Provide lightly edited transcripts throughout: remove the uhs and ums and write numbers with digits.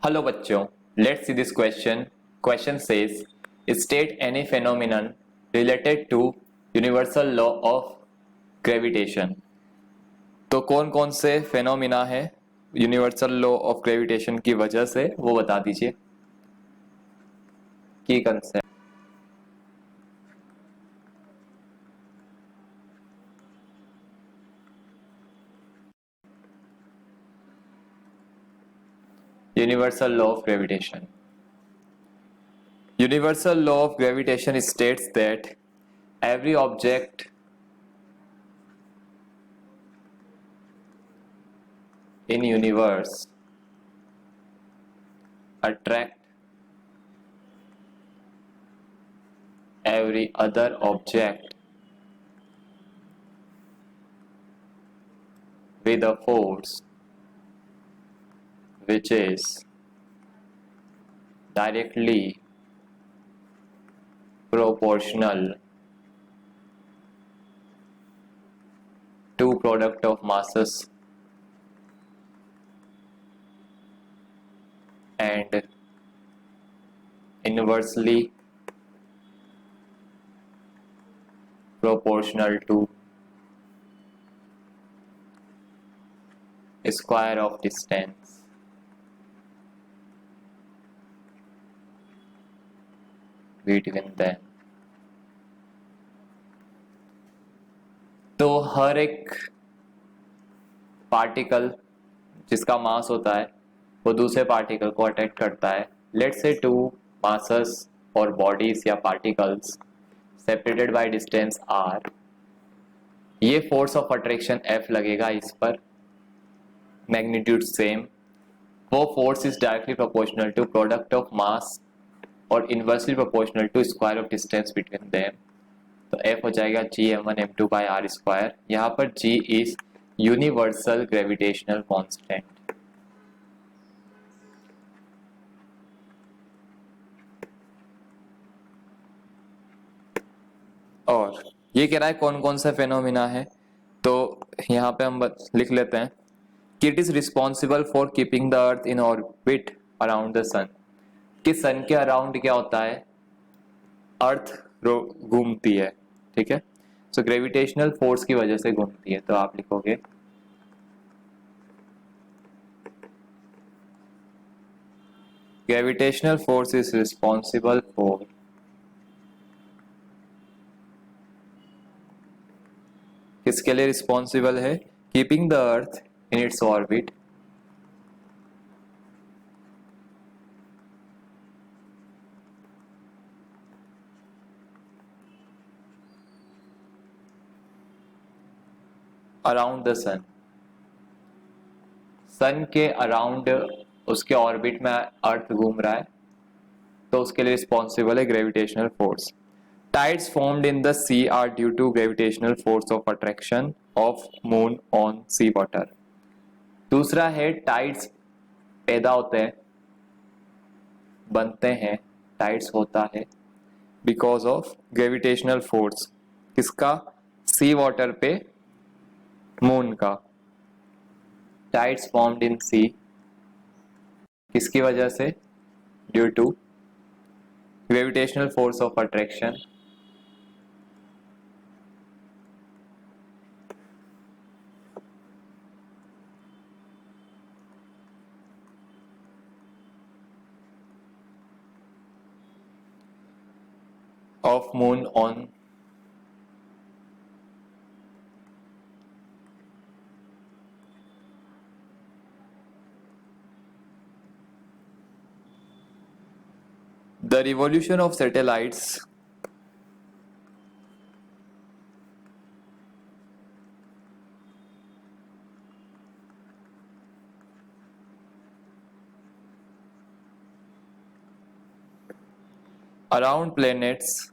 Hello बच्चों, let's see this question. Question says, state any phenomenon related to universal law of gravitation. तो कौन कौन से phenomena है यूनिवर्सल लॉ ऑफ ग्रेविटेशन की वजह से वो बता दीजिए की concept. Universal law of gravitation. Universal law of gravitation states that every object in universe attract every other object with a force which is directly proportional to product of masses and inversely proportional to square of distance between them. तो हर एक particle जिसका मास होता है वो दूसरे particle को attract करता है. लेट्स से टू मासेस और बॉडीज या particles separated by distance r. ये फोर्स ऑफ अट्रैक्शन एफ लगेगा इस पर, मैग्नीट्यूड सेम. वो force is directly proportional to product of mass और inversely proportional to square of distance between them. तो F हो जाएगा Gm1m2 बाई आर स्क्वायर. यहाँ पर G is universal gravitational constant. और ये कह रहा है कौन कौन सा फेनोमिना है, तो यहाँ पे हम लिख लेते हैं कि it is responsible for keeping the earth in orbit around the sun. कि सन के अराउंड क्या होता है, अर्थ घूमती है. ठीक है, सो ग्रेविटेशनल फोर्स की वजह से घूमती है. तो आप लिखोगे gravitational force is responsible for किसके लिए रिस्पॉन्सिबल है, keeping the earth in its orbit around the sun. Sun के अराउंड उसके ऑर्बिट में अर्थ घूम रहा है, तो उसके लिए रिस्पॉन्सिबल है gravitational force. Tides formed in the sea are due to gravitational force of attraction of moon on sea water. दूसरा है टाइड्स पैदा होते हैं, बनते हैं, टाइड्स होता है बिकॉज ऑफ ग्रेविटेशनल फोर्स. किसका, सी वाटर पे मून का. टाइड्स फॉर्म्ड इन सी किसकी वजह से, due to gravitational force of attraction of moon on the revolution of satellites around planets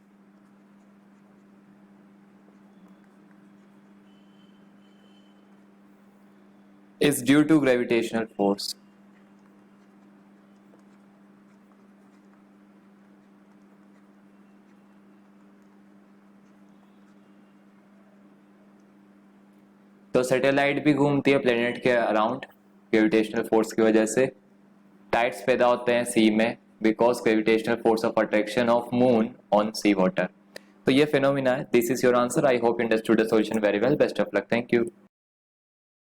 is due to gravitational force. तो satellite भी घूमती है प्लेनेट के अराउंड ग्रेविटेशनल फोर्स की वजह से. टाइड्स पैदा होते हैं सी में because gravitational force of attraction of moon on sea water. तो ये फिनोमिना है। This is your answer. I hope you understood the solution very well. Best of luck. Thank you.